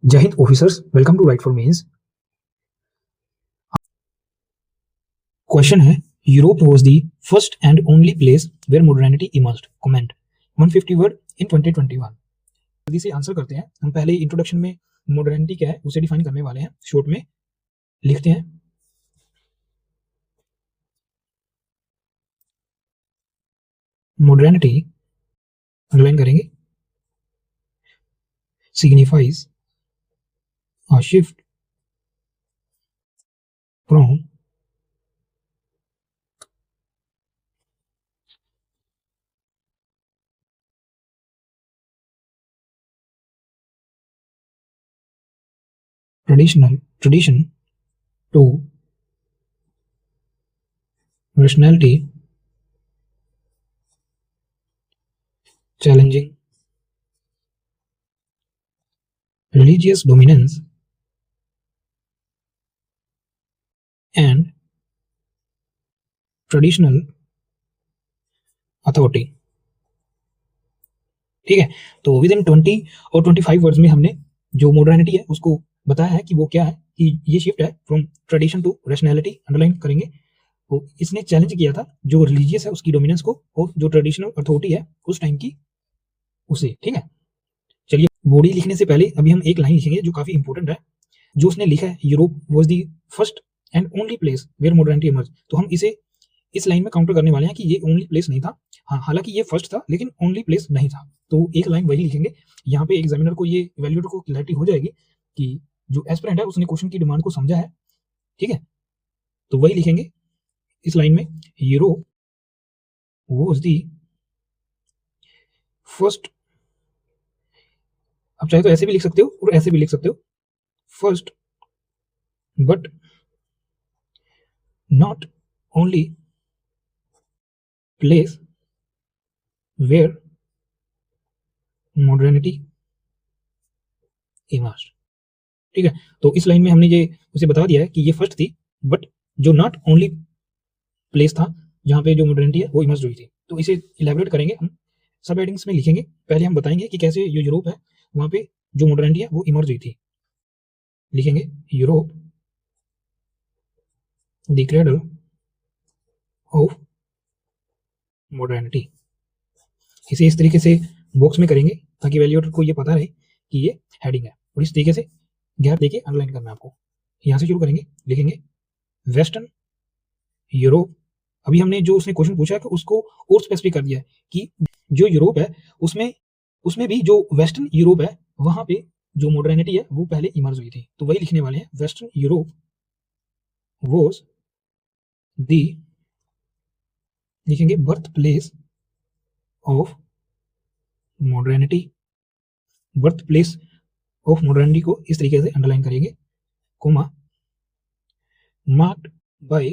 जय Hind officers, welcome to write for mains. Question है, Europe was the first and only place where modernity emerged. Comment 150 word in 2021। जल्दी से answer करते हैं। हम पहले इंट्रोडक्शन में मॉडर्निटी क्या है उसे डिफाइन करने वाले हैं। शॉर्ट में लिखते हैं, मॉडर्निटी अंडरलाइन करेंगे, signifies a shift from tradition to rationality, challenging religious dominance and traditional authority। ठीक है, तो विद इन 20 और 25 वर्ड्स में हमने जो मॉडर्निटी है उसको बताया है कि वो क्या है, कि ये शिफ्ट है from tradition to rationality. Underline करेंगे, तो इसने चैलेंज किया था जो रिलीजियस है उसकी डोमिनेंस को और जो ट्रेडिशनल अथॉरिटी है उस टाइम की उसे। ठीक है, चलिए बॉडी लिखने से पहले अभी हम एक लाइन लिखेंगे जो काफी इंपॉर्टेंट है, जो उसने लिखा है, Europe was the first and only place where modernity emerge. तो हम इसे इस लाइन में काउंटर करने वाले हैं कि ये ओनली प्लेस नहीं था। हाँ, हालांकि ये फर्स्ट था लेकिन ओनली प्लेस नहीं था। तो एक लाइन वही लिखेंगे। यहाँ पे एग्जामिनर को, ये इवैल्यूएटर को क्लैरिटी हो जाएगी कि जो एस्पिरेंट है उसने क्वेश्चन की डिमांड को समझा है। ठीक है, तो वही लिखेंगे इस लाइन में, यूरोप वाज द फर्स्ट। आप चाहे तो ऐसे भी लिख सकते हो और ऐसे भी लिख सकते हो, first but not only place where modernity emerged. ठीक है, तो इस लाइन में हमने ये उसे बता दिया है कि ये फर्स्ट थी, बट जो नॉट ओनली प्लेस था जहाँ पे जो मॉडर्निटी है वो इमर्ज हुई थी। तो इसे इलेबोरेट करेंगे हम, सब हेडिंग्स में लिखेंगे। पहले हम बताएंगे कि कैसे जो यूरोप है वहाँ पे जो मॉडर्निटी है वो इमर्ज हुई थी। लिखेंगे, Europe the cradle of modernity. इसे इस तरीके से बॉक्स में करेंगे ताकि वैल्यूएटर को ये पता रहे कि ये हेडिंग है, और इस तरीके से गैप देके अंडरलाइन करना है आपको। यहाँ से शुरू करेंगे, लिखेंगे वेस्टर्न यूरोप। अभी हमने जो उसने क्वेश्चन पूछा है कि उसको और स्पेसिफिक कर दिया है कि जो यूरोप है उसमें उसमें भी जो वेस्टर्न यूरोप है वहां पे जो मॉडर्निटी है वो पहले इमर्ज हुई थी। तो वही लिखने वाले हैं, वेस्टर्न यूरोप वॉज दी, लिखेंगे birth place of modernity. Birth place of modernity को इस तरीके से अंडरलाइन करेंगे, कोमा मार्क्ड बाय।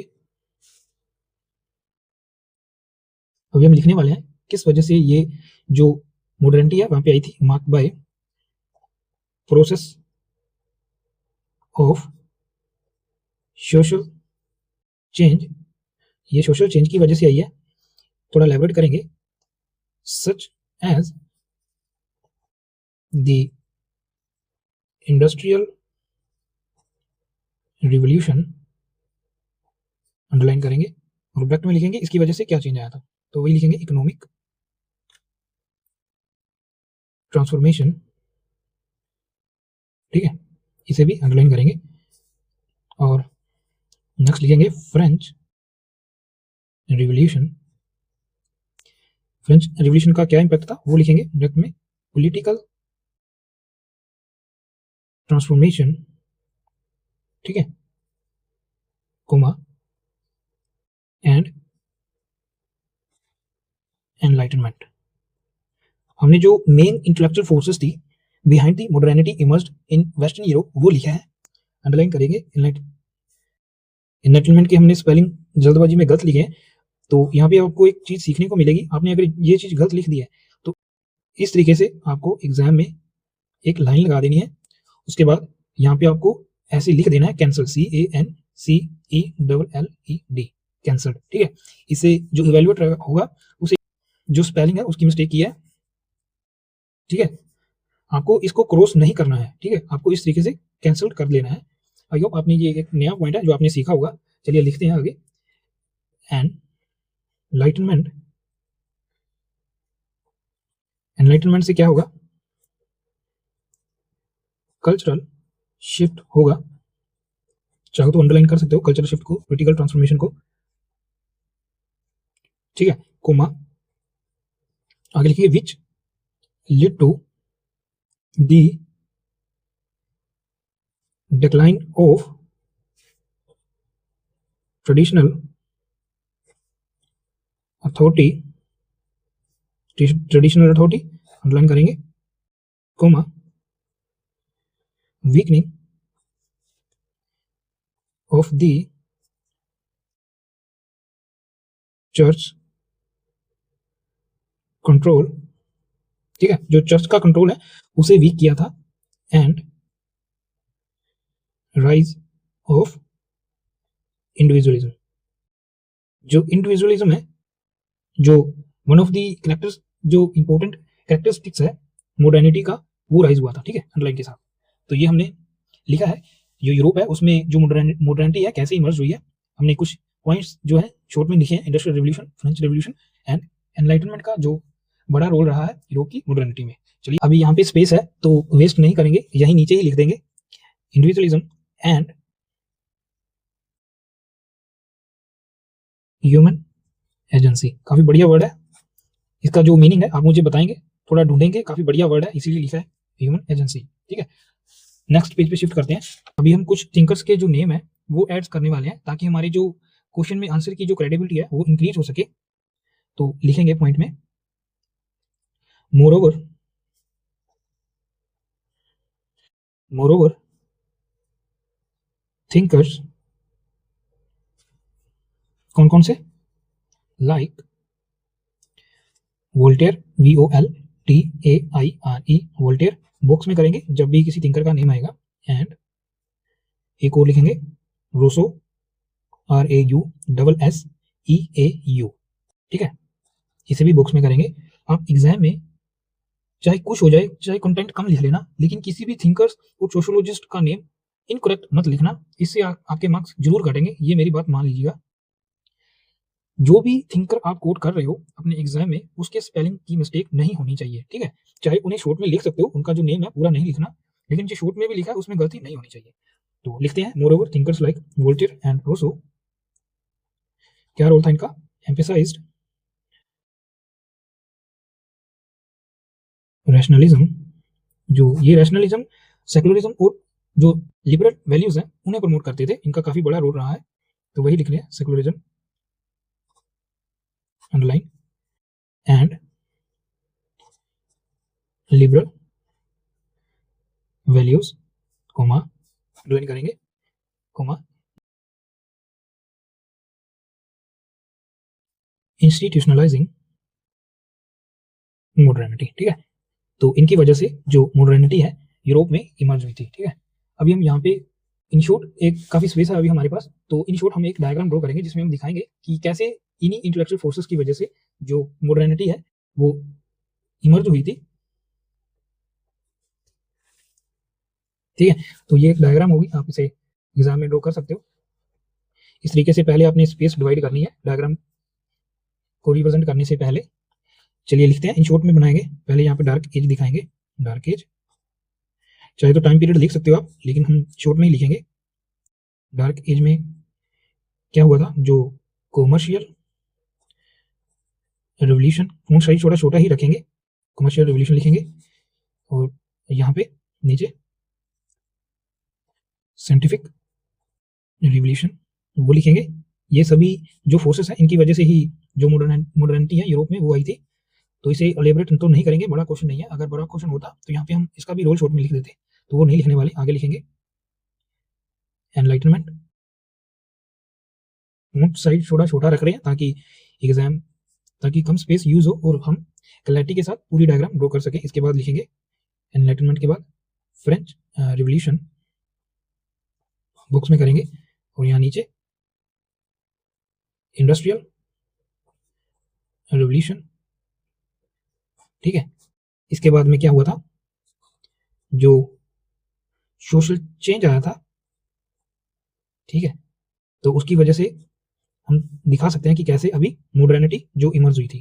अभी हम लिखने वाले हैं किस वजह से ये जो मॉडर्निटी है वहां पे आई थी, marked by process of social change. ये सोशल चेंज की वजह से आई है, थोड़ा एलैबोरेट करेंगे, such as the industrial revolution. Underline करेंगे और ब्रैकेट में लिखेंगे इसकी वजह से क्या चेंज आया था। तो वही लिखेंगे, इकोनॉमिक ट्रांसफॉर्मेशन। ठीक है, इसे भी अंडरलाइन करेंगे। और नेक्स्ट लिखेंगे फ्रेंच रिवोल्यूशन। फ्रेंच रिवोल्यूशन का क्या इंपैक्ट था वो लिखेंगे ब्रैकेट में, पॉलिटिकल ट्रांसफॉर्मेशन। ठीक है, कोमा एंड एनलाइटनमेंट। हमने जो मेन इंटेलेक्चुअल फोर्सेस थी behind the modernity emerged in western Europe वो लिखा है, अंडरलाइन करेंगे। एनलाइटनमेंट की हमने स्पेलिंग जल्दबाजी में गलत लिखे हैं, तो यहाँ पे आपको एक चीज सीखने को मिलेगी। आपने अगर ये चीज गलत लिख दी है तो इस तरीके से आपको एग्जाम में एक लाइन लगा देनी है, उसके बाद यहाँ पे आपको ऐसे लिख देना है, कैंसल, CANCELED, कैंसल्ड। ठीक है, इसे जो इवैल्यूएट होगा उसे जो स्पेलिंग है उसकी मिस्टेक की है। ठीक है, आपको इसको क्रॉस नहीं करना है, ठीक है, आपको इस तरीके से कैंसिल कर लेना है। आई होप आपने ये एक नया पॉइंट है जो आपने सीखा होगा। चलिए लिखते हैं आगे, एनलाइटनमेंट, एनलाइटनमेंट से क्या होगा, कल्चरल शिफ्ट होगा, चाहो तो अंडरलाइन कर सकते हो कल्चरल शिफ्ट को, पोलिटिकल ट्रांसफॉर्मेशन को, ठीक है, कोमा, आगे लिखिए which lead to the decline of traditional authority, traditional authority underline करेंगे, comma, weakening of the church control, ठीक है, जो चर्च का कंट्रोल है उसे वीक किया था, एंड राइज ऑफ इंडिविजुअलिज्म, जो इंडिविजुअलिज्म है, जो वन ऑफ दी कैरेक्टर्स, जो इंपॉर्टेंट कैरेक्टरिस्टिक्स है मॉडर्निटी का, वो राइज हुआ था, ठीक है, अंडरलाइन के साथ। तो ये हमने लिखा है, जो यूरोप है उसमें जो मॉडर्निटी है कैसे इमर्ज हुई है, हमने कुछ पॉइंट्स जो है शॉर्ट में लिखे हैं, industrial revolution, French revolution and enlightenment का जो बड़ा रोल रहा है यूरोप की मॉडर्निटी में। चलिए अभी यहाँ पे स्पेस है तो वेस्ट नहीं करेंगे, यहीं नीचे ही लिख देंगे इंडिविजुअलिज्म एंड ह्यूमन एजेंसी। काफी बढ़िया वर्ड है, इसका जो मीनिंग है आप मुझे बताएंगे, थोड़ा ढूंढेंगे, काफी बढ़िया वर्ड है इसीलिए लिखा है ह्यूमन एजेंसी, ठीक है। नेक्स्ट पेज पे शिफ्ट करते हैं। अभी हम कुछ थिंकर्स के जो नेम है वो ऐड करने वाले हैं ताकि हमारे जो क्वेश्चन में आंसर की जो क्रेडिबिलिटी है वो इंक्रीज हो सके। तो लिखेंगे पॉइंट में, मोर ओवर थिंकर्स, कौन कौन से, like Voltaire, VOLTAIRE, Voltaire, box में करेंगे जब भी किसी थिंकर का नेम आएगा, एंड एक और लिखेंगे रूसो, RAUSSEAU, ठीक है, इसे भी बॉक्स में करेंगे। आप एग्जाम में चाहे कुछ हो जाए, चाहे कंटेंट कम लिख लेना, लेकिन किसी भी थिंकर्स और सोशोलॉजिस्ट का नेम इनकरेक्ट मत लिखना, इससे आपके मार्क्स जरूर घटेंगे, ये मेरी बात मान लीजिएगा। जो भी थिंकर आप कोट कर रहे हो अपने एग्जाम में, उसके स्पेलिंग की मिस्टेक नहीं होनी चाहिए, ठीक है, चाहे उन्हें शॉर्ट में लिख सकते हो, उनका जो नेम है पूरा नहीं लिखना, लेकिन जो शॉर्ट में भी लिखा है उसमें गलती नहीं होनी चाहिए। तो लिखते हैं, moreover thinkers like Voltaire and Rousseau, क्या रोल था इनका, एम्फेसाइज्ड रैशनलिज्म, जो ये रैशनलिज्म, सेकुलरिज्म और जो लिबरल वैल्यूज हैं उन्हें प्रमोट करते थे, इनका काफी बड़ा रोल रहा है। तो वही लिख रहे हैं, secularism underline and liberal values, comma, underline करेंगे, कोमा, इंस्टीट्यूशनलाइजिंग मॉडर्निटी, ठीक है। तो इनकी वजह से जो मॉडर्निटी है यूरोप में इमर्ज हुई थी, ठीक है। अभी हम यहाँ पे इन शॉर्ट एक काफी स्पेस है अभी हमारे पास, तो इन शॉर्ट हम एक डायग्राम ड्रॉ करेंगे जिसमें हम दिखाएंगे कि कैसे इन्हीं इंटेलेक्चुअल फोर्सेस की वजह से जो मॉडर्निटी है वो इमर्ज हुई थी, ठीक है। तो ये एक डायग्राम होगी, आप इसे एग्जाम में ड्रॉ कर सकते हो। इस तरीके से पहले आपने स्पेस डिवाइड करनी है डायग्राम को रिप्रेजेंट करने से पहले। चलिए लिखते हैं, इन शॉर्ट में बनाएंगे, पहले यहाँ पे डार्क एज दिखाएंगे, डार्क एज, चाहे तो टाइम पीरियड लिख सकते हो आप, लेकिन हम शॉर्ट में ही लिखेंगे। डार्क एज में क्या हुआ था, जो कॉमर्शियल रेवोल्यूशन, फॉन्ट साइज छोटा छोटा ही रखेंगे, कमर्शियल रेवोल्यूशन लिखेंगे, और यहाँ पे नीचे साइंटिफिक रिवोल्यूशन वो लिखेंगे। ये सभी जो फोर्सेस हैं इनकी वजह से ही जो मॉडर्निटी है यूरोप में वो आई थी। तो इसे एलेबरेट तो नहीं करेंगे, बड़ा क्वेश्चन नहीं है, अगर बड़ा क्वेश्चन होता तो यहाँ पे हम इसका भी रोल शॉर्ट में लिख देते, तो वो नहीं लिखने वाले, आगे लिखेंगे एनलाइटनमेंट, फॉन्ट साइज छोटा छोटा रख रहे हैं ताकि एग्जाम, ताकि कम स्पेस यूज हो और हम क्लैरिटी के साथ पूरी डायग्राम ड्रॉ कर सके। इसके बाद लिखेंगे एनलाइटनमेंट के बाद फ्रेंच रिवोल्यूशन, बॉक्स में करेंगे, और यहाँ नीचे इंडस्ट्रियल रेवोल्यूशन, ठीक है। इसके बाद में क्या हुआ था, जो सोशल चेंज आया था, ठीक है, तो उसकी वजह से हम दिखा सकते हैं कि कैसे अभी मॉडर्निटी जो इमर्ज हुई थी,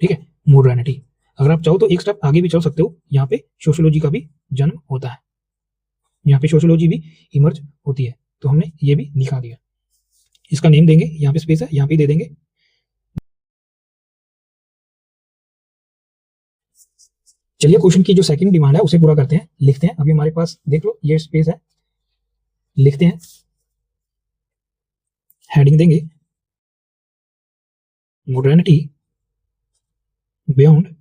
ठीक है, मॉडर्निटी। अगर आप चाहो तो एक स्टेप आगे भी चल सकते हो, यहाँ पे सोशियोलॉजी का भी जन्म होता है, यहाँ पे सोशियोलॉजी भी इमर्ज होती है, तो हमने ये भी दिखा दिया। इसका नेम देंगे, यहाँ पे स्पेस है, यहाँ पे दे देंगे। चलिए क्वेश्चन की जो सेकंड डिमांड है उसे पूरा करते हैं, लिखते हैं। अभी हमारे पास देख लो ये स्पेस है, लिखते हैं, हेडिंग देंगे मॉडर्निटी बियॉन्ड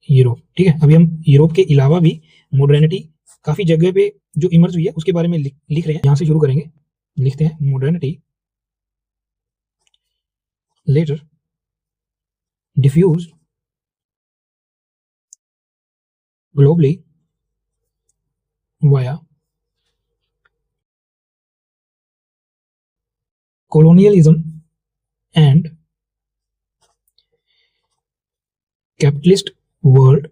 यूरोप, ठीक है। अभी हम यूरोप के अलावा भी मॉडर्निटी काफी जगह पे जो इमर्ज हुई है उसके बारे में लिख रहे हैं। यहां से शुरू करेंगे, लिखते हैं modernity later diffuse globally via colonialism and capitalist world,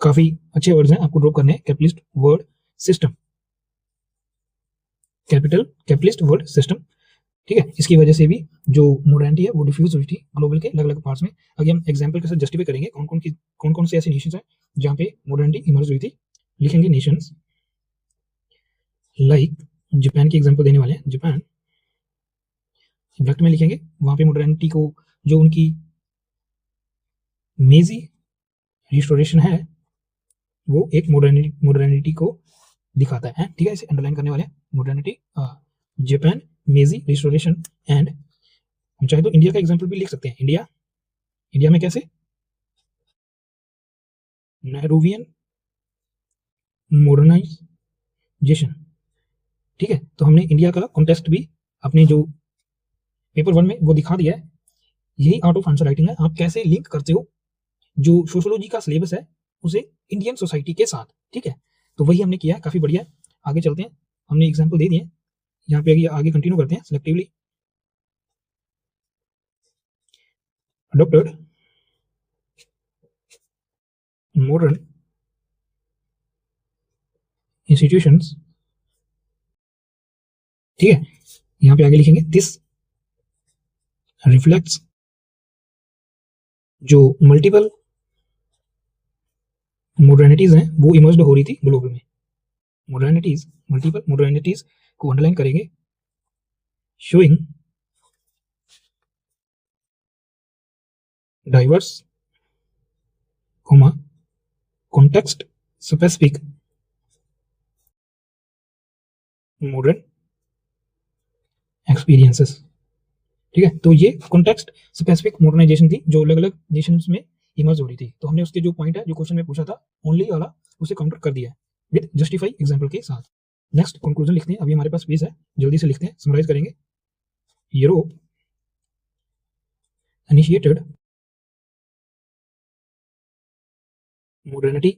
काफी अच्छे वर्ड्स हैं, आपको ड्रॉप करने हैं। Capitalist world system, capitalist world system, ठीक है। इसकी वजह से भी जो मॉडर्निटी है वो डिफ्यूज हुई थी ग्लोबल के अलग अलग पार्ट्स में। अगर हम एग्जांपल के साथ जस्टिफाई करेंगे कौन कौन से ऐसे नेशंस हैं जहां पे मॉडर्निटी इमर्ज हुई थी, लिखेंगे नेशंस लाइक, जापान की एग्जांपल देने वाले हैं, जापान ब्रैकेट में लिखेंगे, वहां पे मॉडर्निटी को जो उनकी मेजी रिस्टोरेशन है वो एक मॉडर्निटी को दिखाता है, ठीक है। इसे अंडरलाइन करने वाले हैं, मॉडर्निटी जापान मेजी रिस्टोरेशन। एंड हम चाहे तो इंडिया का एग्जांपल भी लिख सकते हैं। इंडिया में कैसे, नेहरूवियन मॉडर्नाइजेशन, ठीक है। तो हमने इंडिया का कॉन्टेक्स्ट भी अपने जो पेपर 1 में वो दिखा दिया है। यही आर्ट ऑफ आंसर राइटिंग है, आप कैसे लिंक करते हो जो सोशियोलॉजी का सिलेबस है उसे इंडियन सोसाइटी के साथ, ठीक है। तो वही हमने किया है, काफी बढ़िया है। आगे चलते हैं, हमने एग्जाम्पल दे दिए, यहाँ पे आगे कंटिन्यू करते हैं। सिलेक्टिवली अडॉप्टेड मॉडर्न इंस्टीट्यूशंस, ठीक है। यहाँ पे आगे लिखेंगे दिस रिफ्लेक्ट्स जो मल्टीपल मॉडर्निटीज हैं वो इमर्ज्ड हो रही थी ग्लोबल में। मॉडर्निटीज, मल्टीपल मॉडर्निटीज को अंडरलाइन करेंगे, showing diverse context specific modern experiences, ठीक है। तो ये कॉन्टेक्स्ट स्पेसिफिक मॉडर्नाइजेशन थी जो अलग अलग नेशंस में इमर्ज हो रही थी। तो हमने उसके जो पॉइंट है जो क्वेश्चन में पूछा था ओनली वाला उसे काउंटर कर दिया है विद जस्टिफाई एग्जांपल के साथ। नेक्स्ट कंक्लूजन लिखते हैं, अभी हमारे पास पेज है, जल्दी से लिखते हैं, समराइज करेंगे। Europe initiated modernity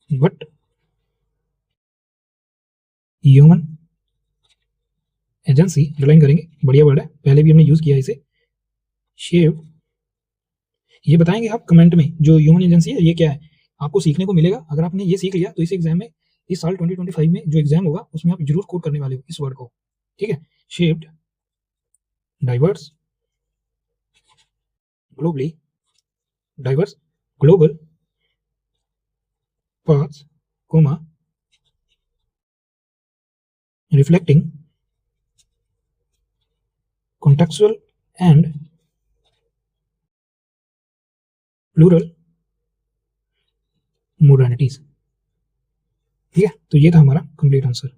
but human agency, underline करेंगे, बढ़िया वर्ड है, पहले भी हमने यूज किया इसे। शेव, ये बताएंगे आप कमेंट में जो ह्यूमन एजेंसी है ये क्या है, आपको सीखने को मिलेगा। अगर आपने ये सीख लिया तो इस एग्जाम में, इस साल 2025 में जो एग्जाम होगा उसमें आप जरूर कोड करने वाले हो इस वर्ड को, ठीक है। Shaped diverse globally, diverse global paths, comma, reflecting contextual and plural modernities, ठीक है। तो ये था हमारा कंप्लीट आंसर।